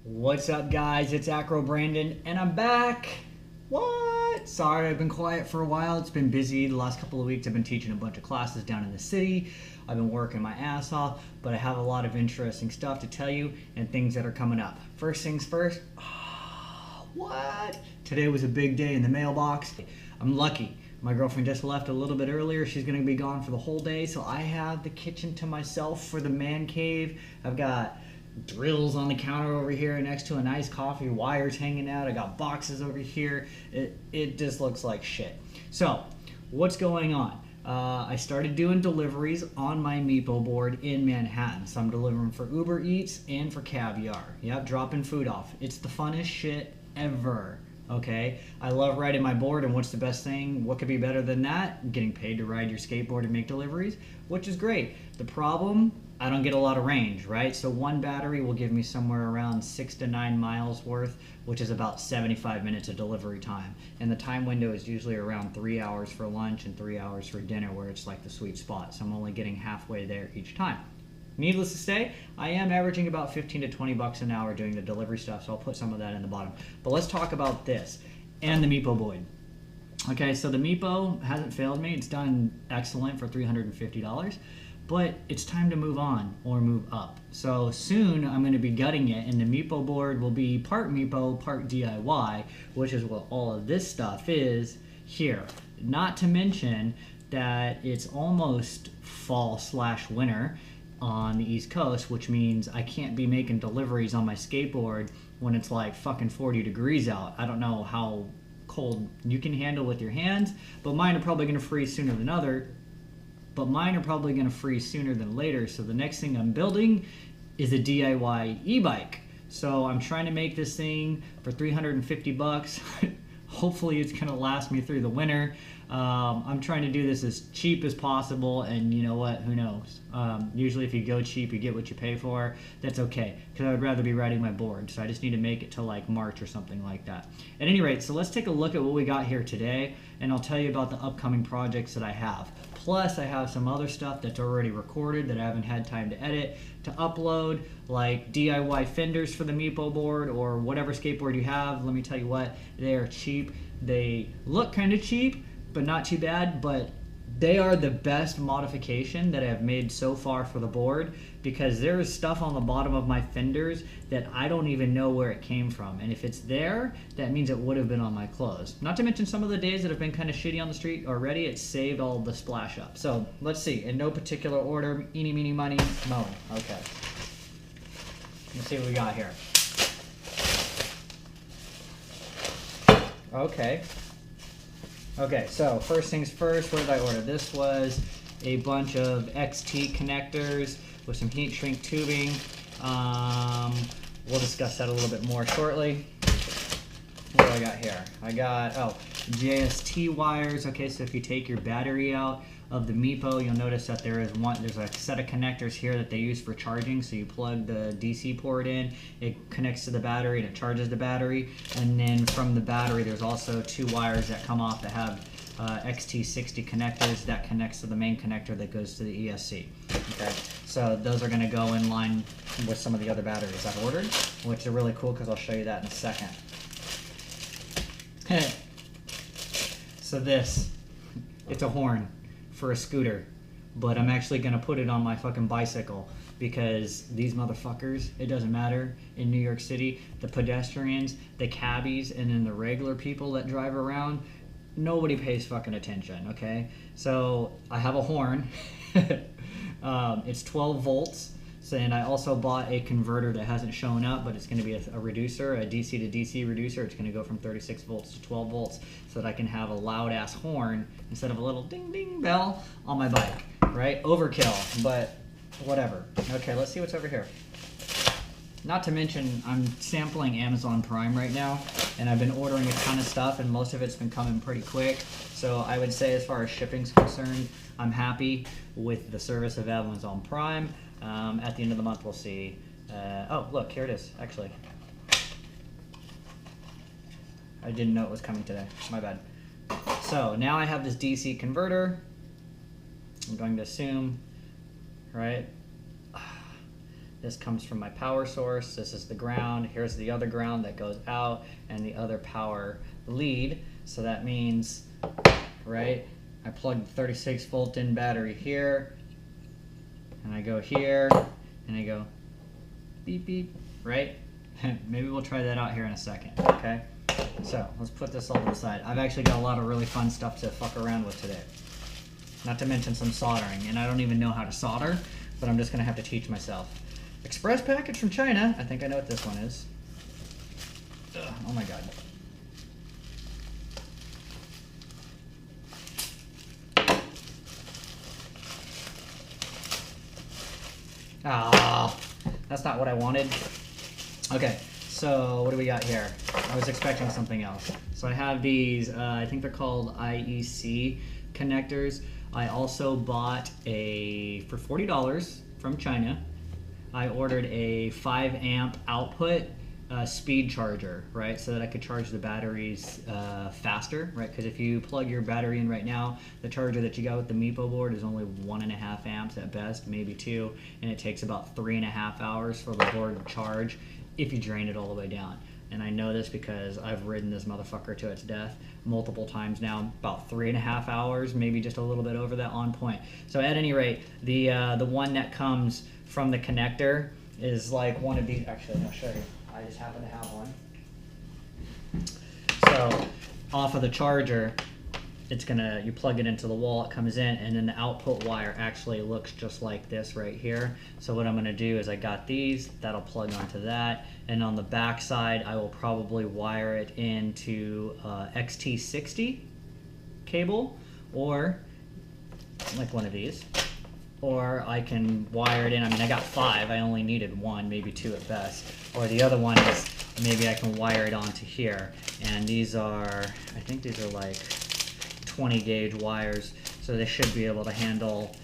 What's up, guys? It's Acro Brandon, and I'm back. What? Sorry, I've been quiet for a while. It's been busy. The last couple of weeks, I've been teaching a bunch of classes down in the city. I've been working my ass off, but I have a lot of interesting stuff to tell you and things that are coming up. First things first. What? Today was a big day in the mailbox. I'm lucky. My girlfriend just left a little bit earlier. She's going to be gone for the whole day, so I have the kitchen to myself for the man cave. I've got drills on the counter over here next to a nice coffee, wires hanging out. I got boxes over here. It just looks like shit. So what's going on? I started doing deliveries on my Meepo board in Manhattan. So I'm delivering for Uber Eats and for Caviar. Yep, dropping food off. It's the funnest shit ever. Okay, I love riding my board, and what's the best thing? What could be better than that? Getting paid to ride your skateboard and make deliveries, which is great. The problem, I don't get a lot of range, right? So one battery will give me somewhere around 6 to 9 miles worth, which is about 75 minutes of delivery time. And the time window is usually around 3 hours for lunch and 3 hours for dinner, where it's like the sweet spot. So I'm only getting halfway there each time. Needless to say, I am averaging about 15 to 20 bucks an hour doing the delivery stuff, so I'll put some of that in the bottom. But let's talk about this and the Meepo board. Okay, so the Meepo hasn't failed me. It's done excellent for $350, but it's time to move on or move up. So soon I'm going to be gutting it, and the Meepo board will be part Meepo, part DIY, which is what all of this stuff is here. Not to mention that it's almost fall/winter on the East Coast, which means I can't be making deliveries on my skateboard when it's like fucking 40 degrees out. I don't know how cold you can handle with your hands, but mine are probably going to freeze sooner than later. So the next thing I'm building is a DIY e-bike. So I'm trying to make this thing for 350 bucks. Hopefully it's going to last me through the winter. I'm trying to do this as cheap as possible, and you know what? Who knows? Usually if you go cheap, you get what you pay for. That's okay, because I would rather be riding my board, so I just need to make it to like March or something like that. At any rate, so let's take a look at what we got here today, and I'll tell you about the upcoming projects that I have. Plus, I have some other stuff that's already recorded that I haven't had time to edit, to upload, like DIY fenders for the Meepo board or whatever skateboard you have. Let me tell you what, they are cheap. They look kind of cheap, but not too bad, but they are the best modification that I have made so far for the board, because there is stuff on the bottom of my fenders that I don't even know where it came from, and if it's there, that means it would have been on my clothes. Not to mention some of the days that have been kind of shitty on the street already, it saved all the splash up. So let's see, in no particular order, eeny, meeny, miny, mo. Okay, let's see what we got here. Okay, so first things first, what did I order? This was a bunch of XT connectors with some heat shrink tubing. We'll discuss that a little bit more shortly. What do I got here? I got, JST wires. Okay, so if you take your battery out of the Meepo, you'll notice that there's a set of connectors here that they use for charging. So you plug the DC port in, it connects to the battery and it charges the battery. And then from the battery, there's also 2 wires that come off that have XT60 connectors that connects to the main connector that goes to the ESC. Okay, so those are going to go in line with some of the other batteries I've ordered, which are really cool because I'll show you that in a second. So this, it's a horn for a scooter, but I'm actually gonna put it on my fucking bicycle, because these motherfuckers, it doesn't matter in New York City, the pedestrians, the cabbies, and then the regular people that drive around, nobody pays fucking attention. Okay, so I have a horn. It's 12 volts. And I also bought a converter that hasn't shown up, but it's going to be a reducer, a DC to DC reducer. It's going to go from 36 volts to 12 volts so that I can have a loud ass horn instead of a little ding ding bell on my bike, right? Overkill, but whatever. Okay, let's see what's over here. Not to mention, I'm sampling Amazon Prime right now, and I've been ordering a ton of stuff, and most of it's been coming pretty quick. So I would say, as far as shipping's concerned, I'm happy with the service of Amazon Prime. At the end of the month, we'll see. Oh, look, here it is, actually. I didn't know it was coming today. My bad. So now I have this DC converter. I'm going to assume, right? This comes from my power source. This is the ground. Here's the other ground that goes out and the other power lead. So that means, right, I plug the 36 volt in battery here, and I go here, and I go beep beep, right? Maybe we'll try that out here in a second, okay? So let's put this all to the side. I've actually got a lot of really fun stuff to fuck around with today. Not to mention some soldering, and I don't even know how to solder, but I'm just gonna have to teach myself. Express package from China. I think I know what this one is. Ugh, oh my god. Ah, that's not what I wanted. Okay, so what do we got here? I was expecting something else. So I have these, I think they're called IEC connectors. I also bought for $40 from China. I ordered a 5 amp output speed charger, right? So that I could charge the batteries faster, right? Because if you plug your battery in right now, the charger that you got with the meepo board is only 1.5 amps at best, maybe 2, and it takes about 3.5 hours for the board to charge if you drain it all the way down. And I know this because I've ridden this motherfucker to its death multiple times now, about 3.5 hours, maybe just a little bit over that on point. So at any rate, the one that comes from the connector is like one of these. Actually, I'll show you. I just happen to have one. So off of the charger, you plug it into the wall, it comes in, and then the output wire actually looks just like this right here. So what I'm gonna do is I got these, that'll plug onto that, and on the back side, I will probably wire it into XT60 cable, or like one of these, or I can wire it in. I mean, I got 5, I only needed 1, maybe 2 at best. Or the other one is maybe I can wire it onto here. And these are, I think these are like 20 gauge wires, so they should be able to handle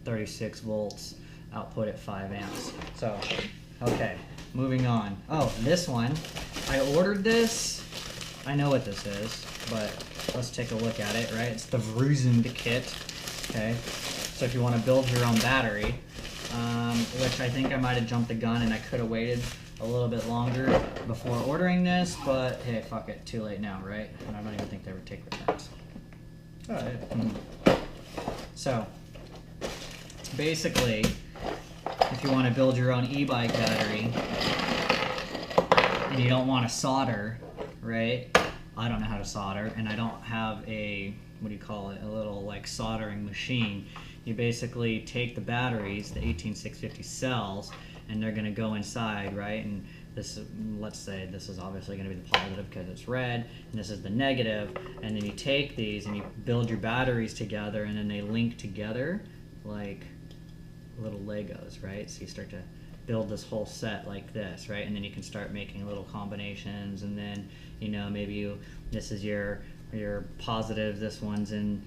36 volts output at 5 amps. So, okay, moving on. Oh, this one, I ordered this. I know what this is, but let's take a look at it, right? It's the Vruzend kit, okay? So if you want to build your own battery, which I think I might have jumped the gun and I could have waited a little bit longer before ordering this, but hey, fuck it, too late now, right? And I don't even think they would take returns. All right. So basically, if you want to build your own e-bike battery and you don't want to solder, right? I don't know how to solder, and I don't have a, what do you call it, a little like soldering machine. You basically take the batteries, the 18650 cells, and they're going to go inside, right? And this, let's say this is obviously going to be the positive because it's red, and this is the negative, and then you take these and you build your batteries together, and then they link together like little Legos, right? So you start to build this whole set like this, right? And then you can start making little combinations, and then, you know, maybe this is your positive, this one's in,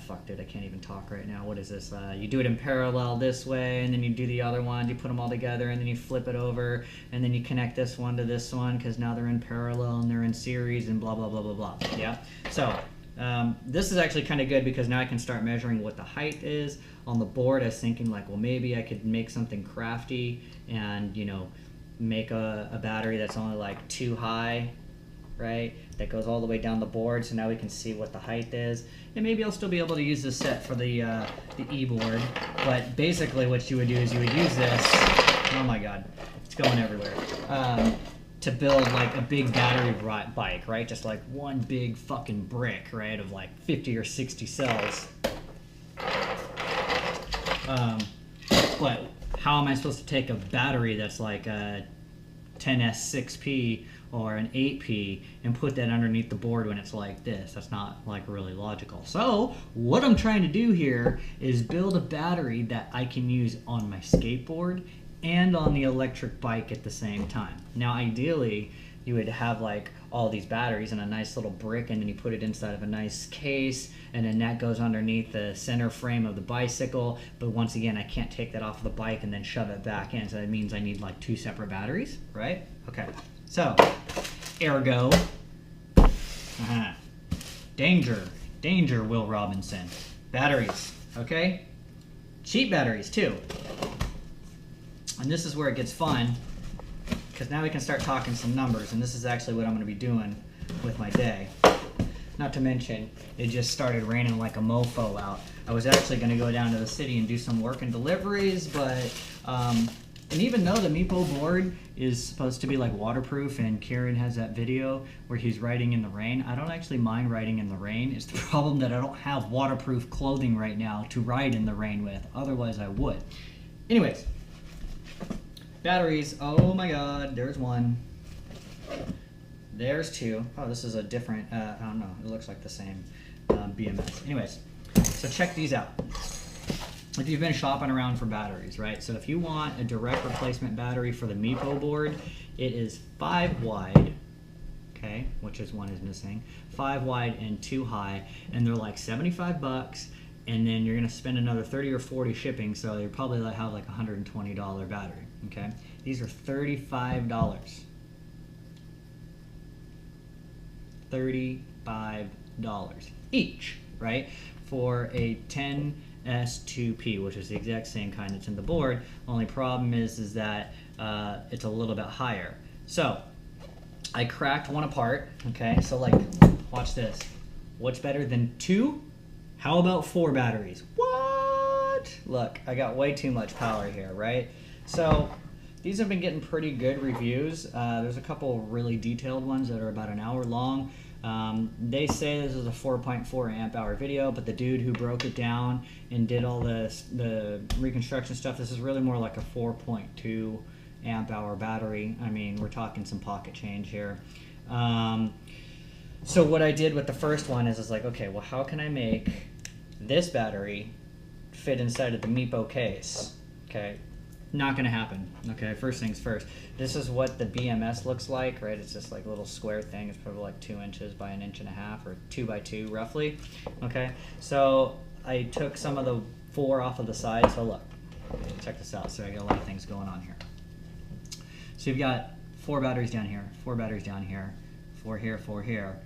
fuck dude, I can't even talk right now. What is this? You do it in parallel this way, and then you do the other one, you put them all together, and then you flip it over, and then you connect this one to this one, because now they're in parallel, and they're in series, and blah, blah, blah, blah, blah, yeah? So, this is actually kind of good, because now I can start measuring what the height is. On the board, I was thinking like, well, maybe I could make something crafty, and, you know, make a battery that's only like 2 high, right? That goes all the way down the board, so now we can see what the height is. And maybe I'll still be able to use this set for the eBoard. But basically what you would do is you would use this, oh my god, it's going everywhere, to build like a big battery bike, right? Just like one big fucking brick, right, of like 50 or 60 cells. But how am I supposed to take a battery that's like a 10S6P or an 8P and put that underneath the board when it's like this? That's not like really logical. So what I'm trying to do here is build a battery that I can use on my skateboard and on the electric bike at the same time. Now ideally you would have like all these batteries in a nice little brick, and then you put it inside of a nice case, and then that goes underneath the center frame of the bicycle. But once again, I can't take that off the bike and then shove it back in, so that means I need like 2 separate batteries, right? Okay, so ergo, danger, Will Robinson. Batteries, okay? Cheap batteries too. And this is where it gets fun, because now we can start talking some numbers, and this is actually what I'm going to be doing with my day. Not to mention, it just started raining like a mofo out. I was actually going to go down to the city and do some work and deliveries, but and even though the Meepo board is supposed to be like waterproof, and Kieran has that video where he's riding in the rain, I don't actually mind riding in the rain. It's the problem that I don't have waterproof clothing right now to ride in the rain with. Otherwise I would. Anyways, batteries. Oh my god, there's one. There's two. Oh, this is a different, I don't know, it looks like the same BMS. Anyways, so check these out. If you've been shopping around for batteries, right? So if you want a direct replacement battery for the Meepo board, it is 5 wide, okay, which is one is missing, 5 wide and 2 high, and they're like 75 bucks, and then you're gonna spend another 30 or 40 shipping, so you probably have like a $120 battery, okay? These are $35. $35 each, right? For a 10S2P, which is the exact same kind that's in the board. Only problem is that it's a little bit higher. So I cracked one apart, okay? So like, watch this. What's better than 2? How about 4 batteries? What? Look, I got way too much power here, right? So these have been getting pretty good reviews. There's a couple really detailed ones that are about an hour long. They say this is a 4.4 amp hour video, but the dude who broke it down and did all the reconstruction stuff, this is really more like a 4.2 amp hour battery. I mean, we're talking some pocket change here. So what I did with the first one is like, okay, well, how can I make this battery fit inside of the Meepo case? Okay. Not gonna happen. Okay, first things first. This is what the BMS looks like, right? It's just like a little square thing. It's probably like 2 inches by 1.5 inches, or 2 by 2 roughly. Okay, so I took some of the 4 off of the side. So look, check this out. So I got a lot of things going on here. So you've got 4 batteries down here, 4 batteries down here, 4 here, 4 here,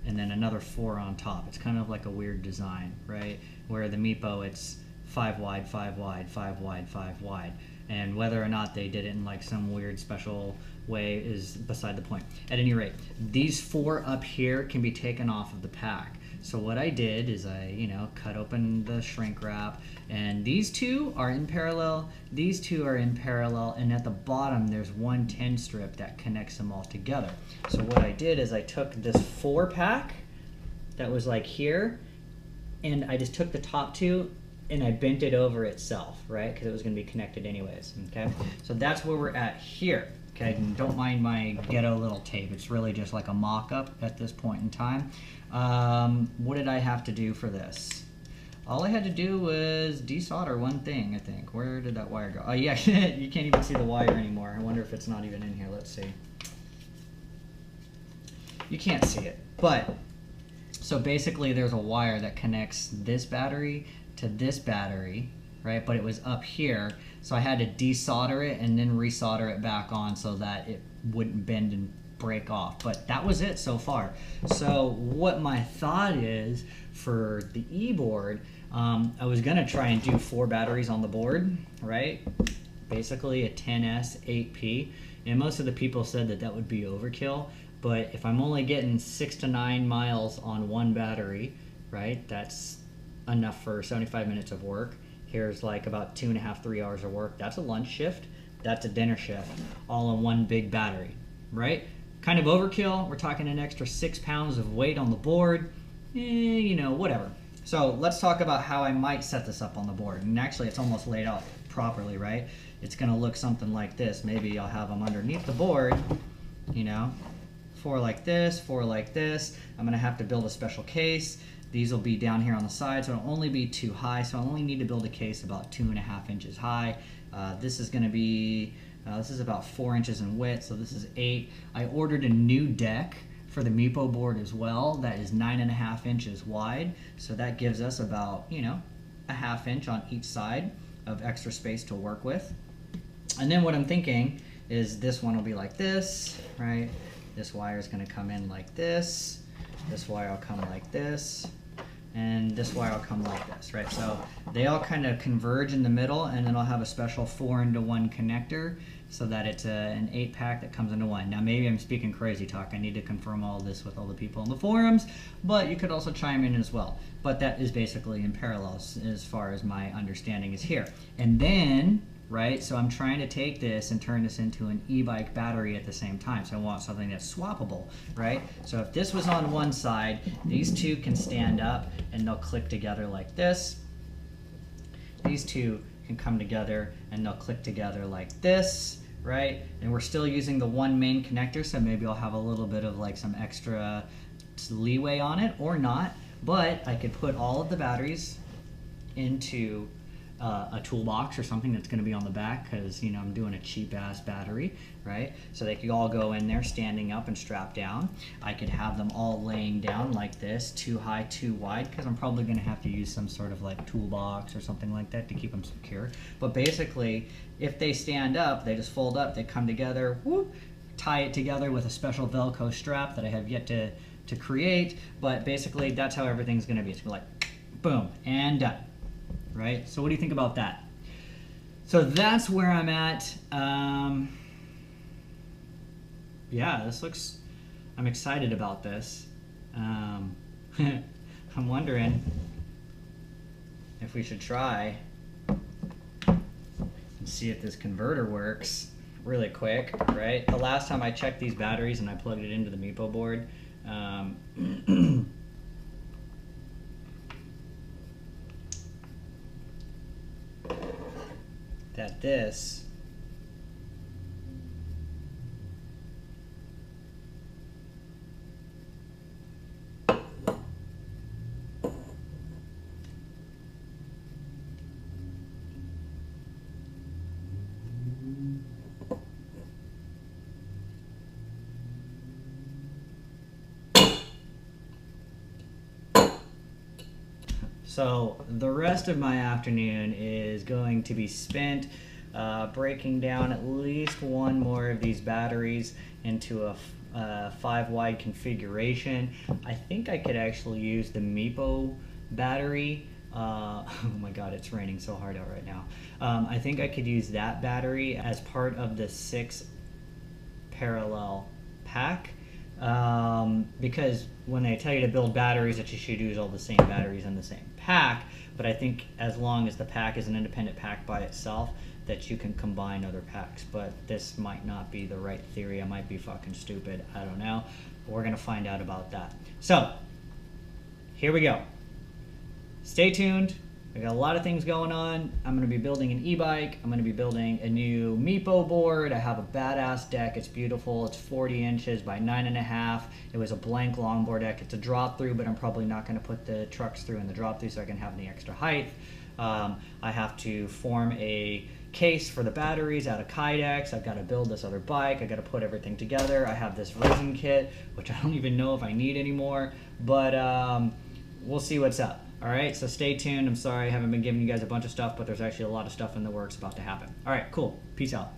and then another 4 on top. It's kind of like a weird design, right? Where the Meepo, it's 5 wide, 5 wide, 5 wide, 5 wide. And whether or not they did it in like some weird special way is beside the point. At any rate, these 4 up here can be taken off of the pack. So what I did is I, cut open the shrink wrap, and these 2 are in parallel, these 2 are in parallel, and at the bottom there's one 10 strip that connects them all together. So what I did is I took this 4 pack that was like here, and I just took the top 2 and I bent it over itself, right? Because it was going to be connected anyways, okay? So that's where we're at here, okay? And don't mind my ghetto little tape. It's really just like a mock-up at this point in time. What did I have to do for this? All I had to do was desolder one thing, I think. Where did that wire go? Oh, yeah, you can't even see the wire anymore. I wonder if it's not even in here. Let's see. You can't see it, but so basically there's a wire that connects this battery to this battery, right? But it was up here, so I had to desolder it and then resolder it back on so that it wouldn't bend and break off. But that was it so far. So what my thought is for the eBoard, I was gonna try and do 4 batteries on the board, right? Basically a 10S 8P, and most of the people said that that would be overkill. But if I'm only getting 6 to 9 miles on one battery, right? That's enough for 75 minutes of work. Here's like about 2.5, 3 hours of work. That's a lunch shift. That's a dinner shift, all on one big battery, right? Kind of overkill. We're talking an extra 6 pounds of weight on the board. Whatever. So let's talk about how I might set this up on the board. And actually, it's almost laid out properly, right? It's gonna look something like this. Maybe I'll have them underneath the board, 4 like this, 4 like this. I'm gonna have to build a special case. These will be down here on the side, so it'll only be 2 high, so I only need to build a case about 2.5 inches high. This is going to be, this is about 4 inches in width, so this is 8. I ordered a new deck for the Meepo board as well that is 9.5 inches wide, so that gives us about, a 1/2 inch on each side of extra space to work with. And then what I'm thinking is this one will be like this, right? This wire is going to come in like this. This wire will come like this. and this wire will come like this, right? So they all kind of converge in the middle, and then I'll have a special 4-into-1 connector so that it's an 8-pack that comes into one. Now maybe I'm speaking crazy talk. I need to confirm all this with all the people in the forums, but you could also chime in as well. But that is basically in parallel as far as my understanding is here. And then, right, so I'm trying to take this and turn this into an e-bike battery at the same time. So I want something that's swappable, right? So if this was on one side, these two can stand up and they'll click together like this. These two can come together and they'll click together like this, right? And we're still using the one main connector, so maybe I'll have a little bit of like some extra leeway on it or not, but I could put all of the batteries into a toolbox or something that's going to be on the back, because you know I'm doing a cheap ass battery, right? So they could all go in there standing up and strapped down. I could have them all laying down like this, 2 high 2 wide, because I'm probably going to have to use some sort of like toolbox or something like that to keep them secure. But basically, if they stand up, they just fold up, they come together, whoop, tie it together with a special Velcro strap that I have yet to create. But basically that's how everything's going to be. It's going to be like boom and done. Right? So what do you think about that? So that's where I'm at. Yeah, this looks, I'm excited about this. I'm wondering if we should try and see if this converter works really quick, right? The last time I checked these batteries and I plugged it into the meepo board, that this So the rest of my afternoon is going to be spent breaking down at least one more of these batteries into a 5-wide configuration. I think I could actually use the meepo battery. Oh my god, it's raining so hard out right now. I think I could use that battery as part of the 6 parallel pack. Because when they tell you to build batteries, that you should use all the same batteries in the same pack, but I think as long as the pack is an independent pack by itself, that you can combine other packs. But this might not be the right theory. I might be fucking stupid. I don't know. But we're gonna find out about that. So here we go. Stay tuned. I got a lot of things going on. I'm going to be building an e-bike. I'm going to be building a new meepo board. I have a badass deck. It's beautiful. It's 40 inches by 9.5. It was a blank longboard deck. It's a drop through, but I'm probably not going to put the trucks through in the drop through so I can have the extra height. I have to form a case for the batteries out of Kydex. I've got to build this other bike. I've got to put everything together. I have this resin kit, which I don't even know if I need anymore, but we'll see what's up. All right, so stay tuned. I'm sorry I haven't been giving you guys a bunch of stuff, but there's actually a lot of stuff in the works about to happen. All right, cool. Peace out.